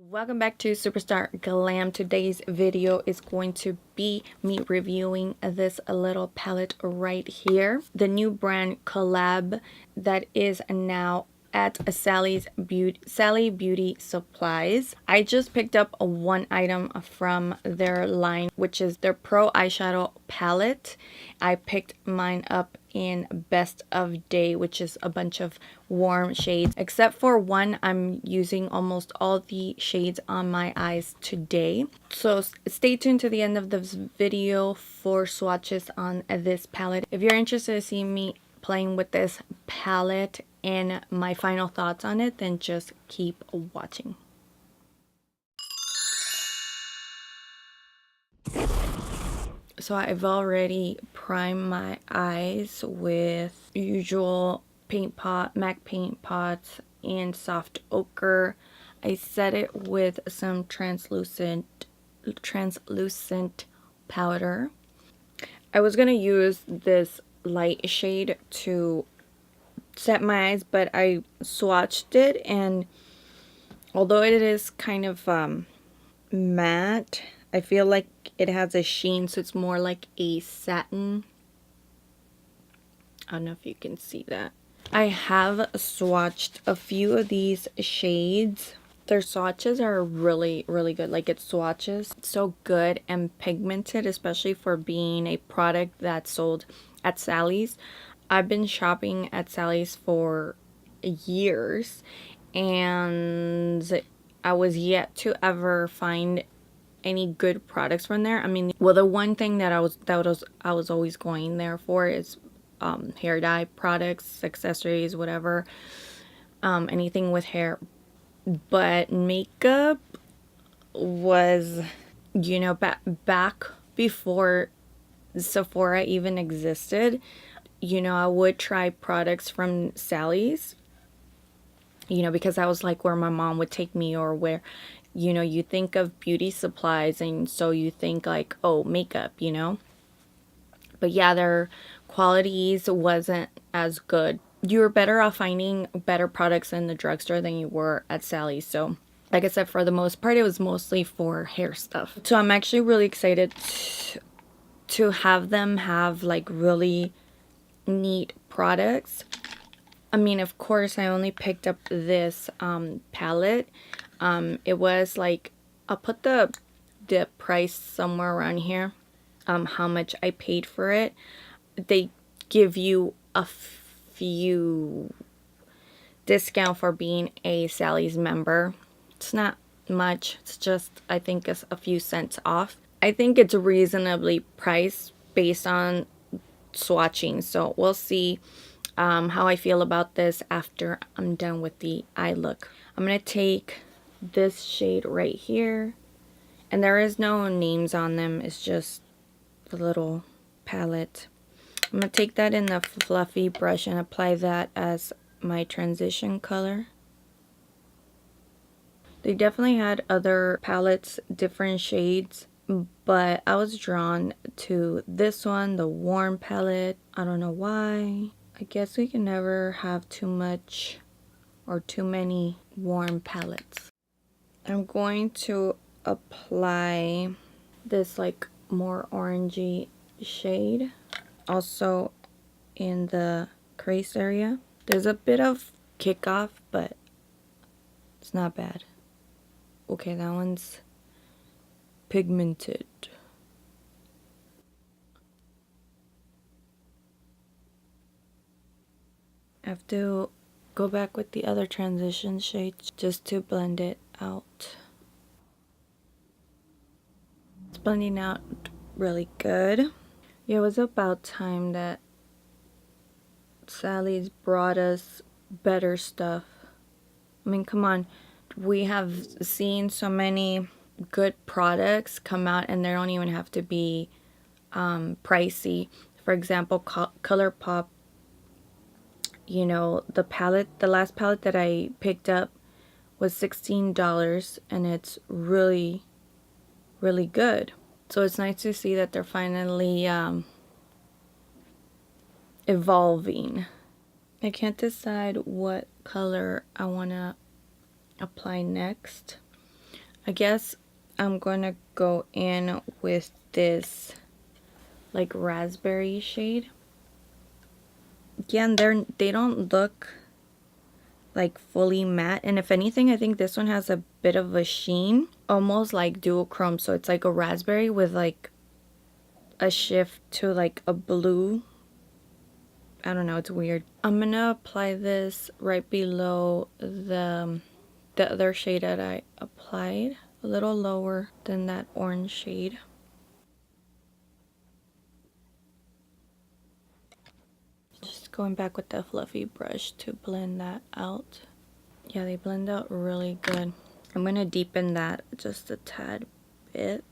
Welcome back to Superstarglam. Today's video is going to be me reviewing this little palette right here. The new brand Col-Lab that is now at Sally Beauty Supplies. I just picked up one item from their line, which is their Pro Eyeshadow palette. I picked mine up in Best of Day, which is a bunch of warm shades. Except for one, I'm using almost all the shades on my eyes today. So stay tuned to the end of this video for swatches on this palette. If you're interested to see me playing with this palette and my final thoughts on it, then just keep watching. So I've already primed my eyes with usual paint pot, MAC paint pots and soft ochre. I set it with some translucent powder. I was gonna use this light shade to set my eyes, but I swatched it, and although it is kind of matte, I feel like it has a sheen, so it's more like a satin. I don't know if you can see that. I have swatched a few of these shades. Their swatches are really good. Like, it's swatches so good and pigmented, especially for being a product that's sold at Sally's. I've been shopping at Sally's for years, and I was yet to ever find any good products from there. I mean, well, the one thing that I was always going there for is hair dye products, accessories, whatever, anything with hair. But makeup was, you know, back before Sephora even existed. You know, I would try products from Sally's, you know, because that was like where my mom would take me, or where, you know, you think of beauty supplies and so you think like, oh, makeup, you know. But yeah, their qualities wasn't as good. You were better off finding better products in the drugstore than you were at Sally's. So like I said, for the most part, it was mostly for hair stuff. So I'm actually really excited to have them have like really neat products. I mean, of course, I only picked up this palette. It was like, I'll put the price somewhere around here, how much I paid for it. They give you a few discount for being a Sally's member. It's not much, it's just, I think it's a few cents off. I think it's reasonably priced based on swatching, so we'll see how I feel about this after I'm done with the eye look. I'm gonna take this shade right here, and there is no names on them, it's just the little palette. I'm gonna take that in the fluffy brush and apply that as my transition color. They definitely had other palettes, different shades, but I was drawn to this one, the warm palette. I don't know why. I guess we can never have too much or too many warm palettes. I'm going to apply this like more orangey shade also in the crease area. There's a bit of kickoff, but it's not bad. Okay, that one's pigmented. I have to go back with the other transition shades just to blend it out. It's blending out really good. Yeah, it was about time that Sally's brought us better stuff. I mean, come on. We have seen so many good products come out, and they don't even have to be pricey. For example, ColourPop, you know, the last palette that I picked up was $16, and it's really good. So it's nice to see that they're finally evolving. I can't decide what color I want to apply next. I guess I'm gonna go in with this like raspberry shade. Again, they don't look like fully matte, and if anything, I think this one has a bit of a sheen, almost like duochrome. So it's like a raspberry with like a shift to like a blue. I don't know, it's weird. I'm gonna apply this right below the other shade that I applied, a little lower than that orange shade. Just going back with the fluffy brush to blend that out. Yeah, they blend out really good. I'm gonna deepen that just a tad bit.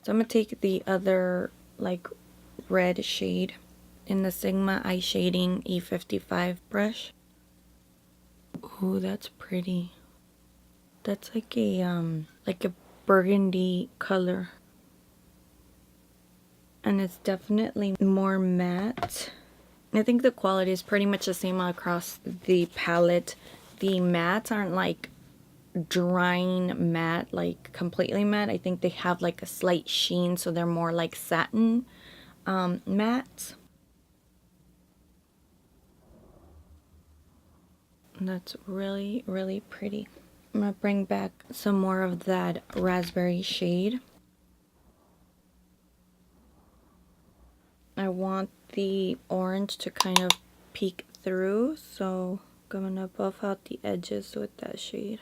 So I'm gonna take the other like red shade in the Sigma Eye Shading E55 brush. Ooh, that's pretty. That's like a burgundy color. And it's definitely more matte. I think the quality is pretty much the same across the palette. The mattes aren't like drying matte, like completely matte. I think they have like a slight sheen, so they're more like satin mattes. And that's really, really pretty. I'm gonna bring back some more of that raspberry shade. I want the orange to kind of peek through, so I'm gonna buff out the edges with that shade.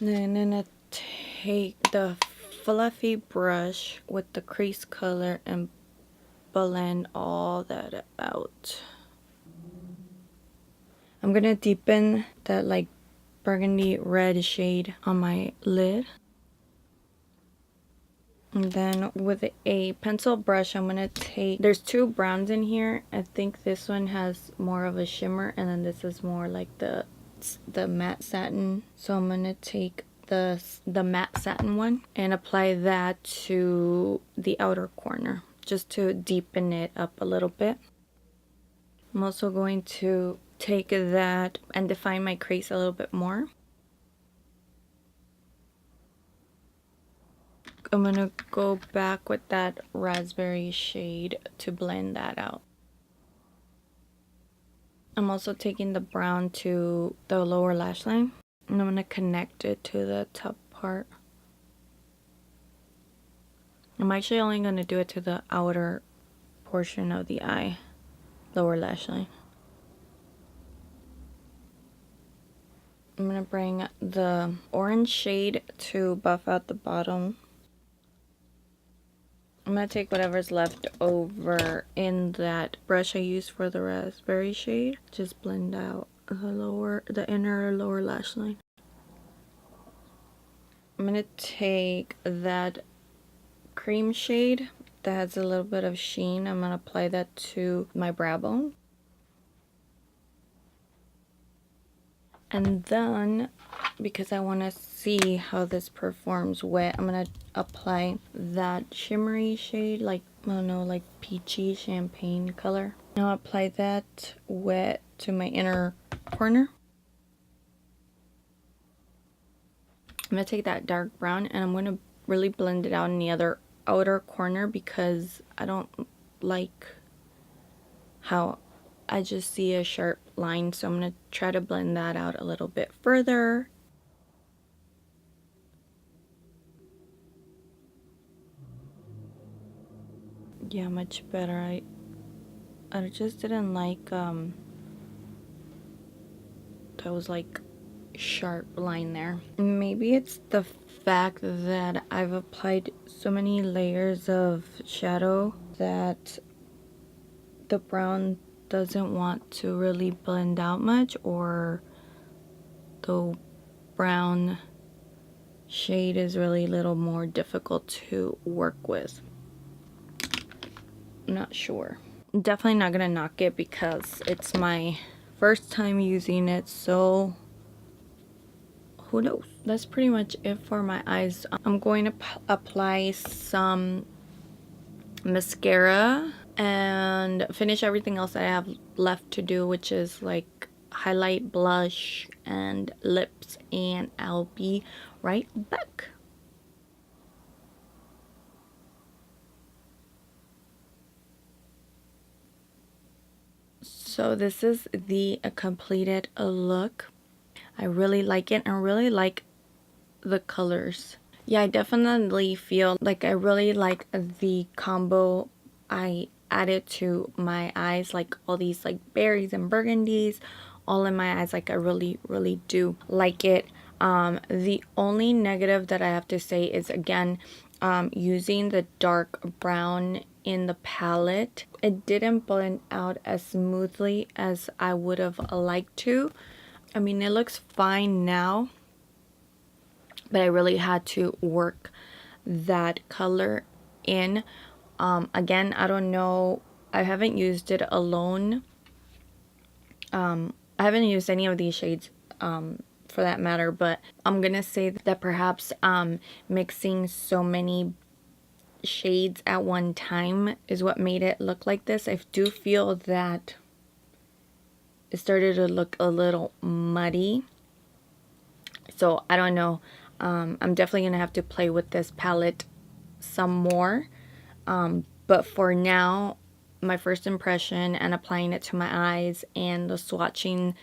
And then I'm gonna take the fluffy brush with the crease color and blend all that out. I'm gonna deepen that like burgundy red shade on my lid. And then with a pencil brush, I'm gonna take, there's two browns in here. I think this one has more of a shimmer, and then this is more like the matte satin. So I'm gonna take the matte satin one and apply that to the outer corner just to deepen it up a little bit. I'm also going to take that and define my crease a little bit more. I'm gonna go back with that raspberry shade to blend that out. I'm also taking the brown to the lower lash line, and I'm gonna connect it to the top part. I'm actually only gonna do it to the outer portion of the eye, lower lash line. I'm gonna bring the orange shade to buff out the bottom. I'm gonna take whatever's left over in that brush I used for the raspberry shade. Just blend out the inner lower lash line. I'm gonna take that cream shade that has a little bit of sheen. I'm gonna apply that to my brow bone. And then, because I want to see how this performs wet, I'm going to apply that shimmery shade, like, I don't know, like peachy champagne color. Now apply that wet to my inner corner. I'm going to take that dark brown and I'm going to really blend it out in the other outer corner, because I don't like how I just see a sharp line, so I'm going to try to blend that out a little bit further. Yeah, much better. I just didn't like that was like sharp line there. Maybe it's the fact that I've applied so many layers of shadow that the brown doesn't want to really blend out much, or the brown shade is really a little more difficult to work with. I'm not sure. I'm definitely not gonna knock it because it's my first time using it, so who knows. That's pretty much it for my eyes. I'm going to apply some mascara and finish everything else that I have left to do, which is like highlight, blush, and lips, and I'll be right back. So this is the completed look. I really like it. I really like the colors. Yeah, I definitely feel like I really like the combo I added to my eyes, like all these like berries and burgundies all in my eyes. Like I really do like it. The only negative that I have to say is, again, using the dark brown in the palette, it didn't blend out as smoothly as I would have liked to. I mean, it looks fine now, but I really had to work that color in. Again, I don't know, I haven't used it alone. I haven't used any of these shades for that matter, but I'm gonna say that perhaps mixing so many shades at one time is what made it look like this. I do feel that it started to look a little muddy, so I don't know. I'm definitely gonna have to play with this palette some more, but for now, my first impression and applying it to my eyes and the swatches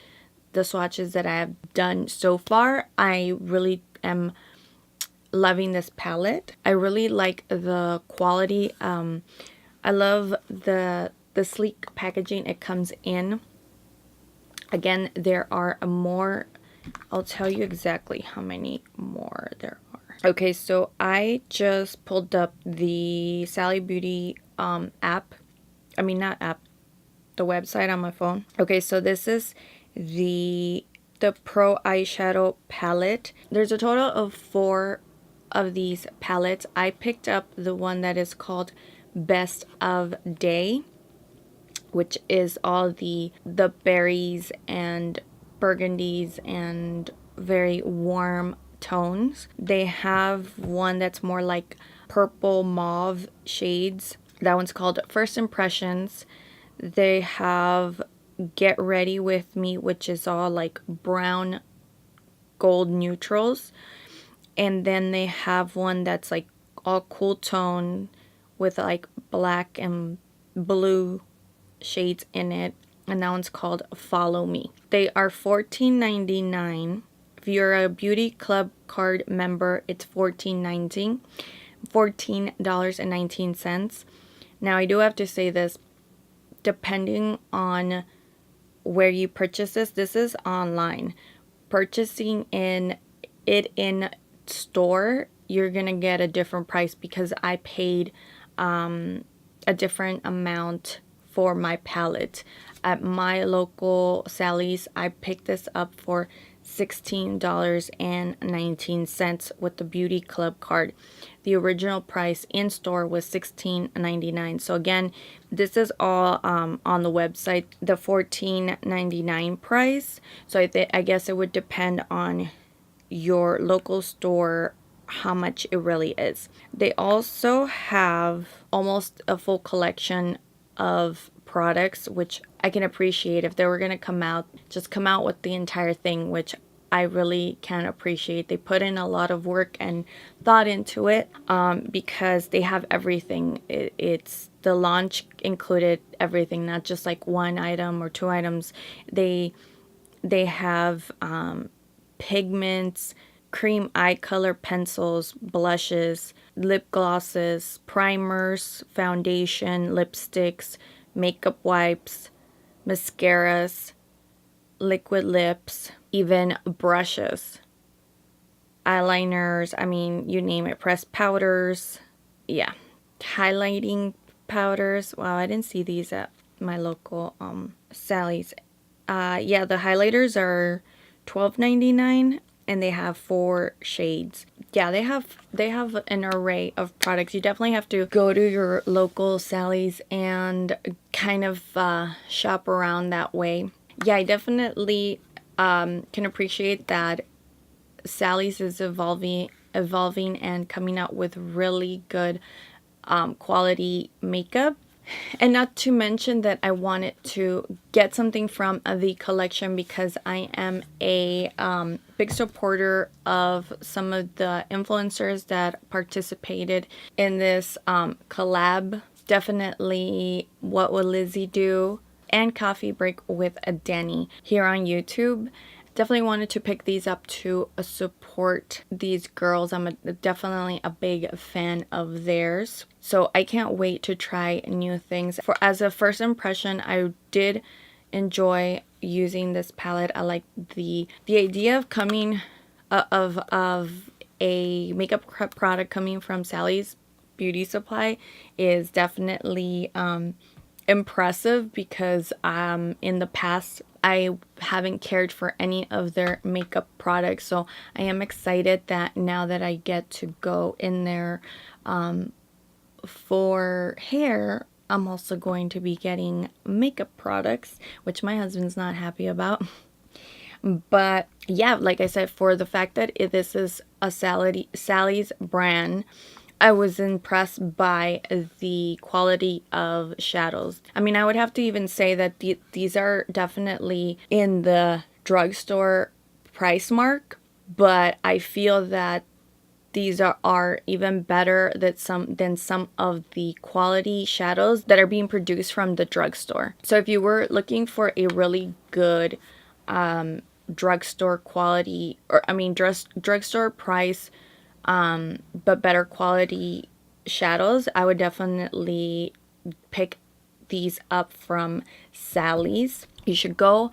that I have done so far, I really am loving this palette. I really like the quality. I love the sleek packaging it comes in. Again, there are more. I'll tell you exactly how many more there are. Okay, so I just pulled up the Sally Beauty app. I mean, not app, the website on my phone. Okay, so this is the Pro Eyeshadow palette. There's a total of 4 of these palettes. I picked up the one that is called Best of Day, which is all the berries and burgundies and very warm tones. They have one that's more like purple mauve shades. That one's called First Impressions. They have Get Ready With Me, which is all like brown gold neutrals. And then they have one that's like all cool tone with like black and blue shades in it, and that one's called Follow Me. They are $14.99. If you're a Beauty Club card member, it's $14.19. Now I do have to say this, depending on where you purchase this is online. Purchasing in store, you're gonna get a different price because I paid a different amount for my palette. At my local Sally's, I picked this up for $16.19 with the Beauty Club card. The original price in store was $16.99. So again, this is all on the website, the $14.99 price. So I guess it would depend on your local store how much it really is. They also have almost a full collection of products, which I can appreciate. If they were going to come out with the entire thing, which I really can appreciate. They put in a lot of work and thought into it, because they have everything. It's the launch included everything, not just like one item or 2 items. They have pigments, cream eye color pencils, blushes, lip glosses, primers, foundation, lipsticks, makeup wipes, mascaras, liquid lips, even brushes, eyeliners, I mean, you name it, pressed powders, yeah, highlighting powders. Wow, I didn't see these at my local Sally's. Yeah, the highlighters are $12.99. And they have 4 shades. Yeah, they have an array of products. You definitely have to go to your local Sally's and kind of shop around that way. Yeah, I definitely can appreciate that Sally's is evolving and coming out with really good quality makeup. And not to mention that I wanted to get something from the collection because I am a big supporter of some of the influencers that participated in this collab. Definitely What Would Lizzie Do and Coffee Break with Danny here on YouTube. Definitely wanted to pick these up to support these girls. I'm definitely a big fan of theirs. So I can't wait to try new things. For as a first impression, I did enjoy using this palette. I like the idea of coming of a makeup product coming from Sally's Beauty Supply is definitely impressive because in the past I haven't cared for any of their makeup products, so I am excited that now that I get to go in there for hair, I'm also going to be getting makeup products, which my husband's not happy about. But yeah, like I said, for the fact that this is a Sally's brand, I was impressed by the quality of shadows. I mean, I would have to even say that these are definitely in the drugstore price mark, but I feel that these are even better than some of the quality shadows that are being produced from the drugstore. So if you were looking for a really good drugstore quality, or I mean drugstore price but better quality shadows, I would definitely pick these up from Sally's. You should go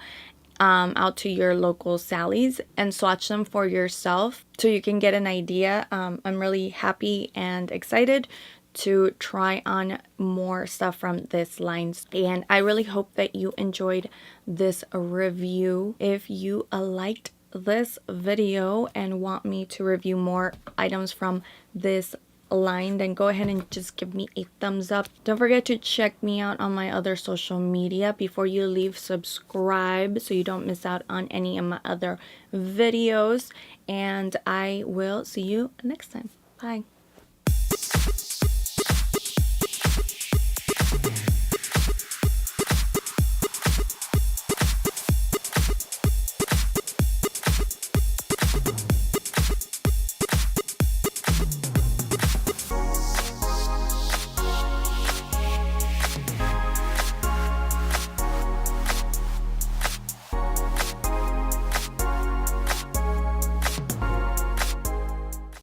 out to your local Sally's and swatch them for yourself so you can get an idea. I'm really happy and excited to try on more stuff from this line, and I really hope that you enjoyed this review. If you liked this video and want me to review more items from this line, then go ahead and just give me a thumbs up. Don't forget to check me out on my other social media. Before you leave, subscribe so you don't miss out on any of my other videos, and I will see you next time. Bye.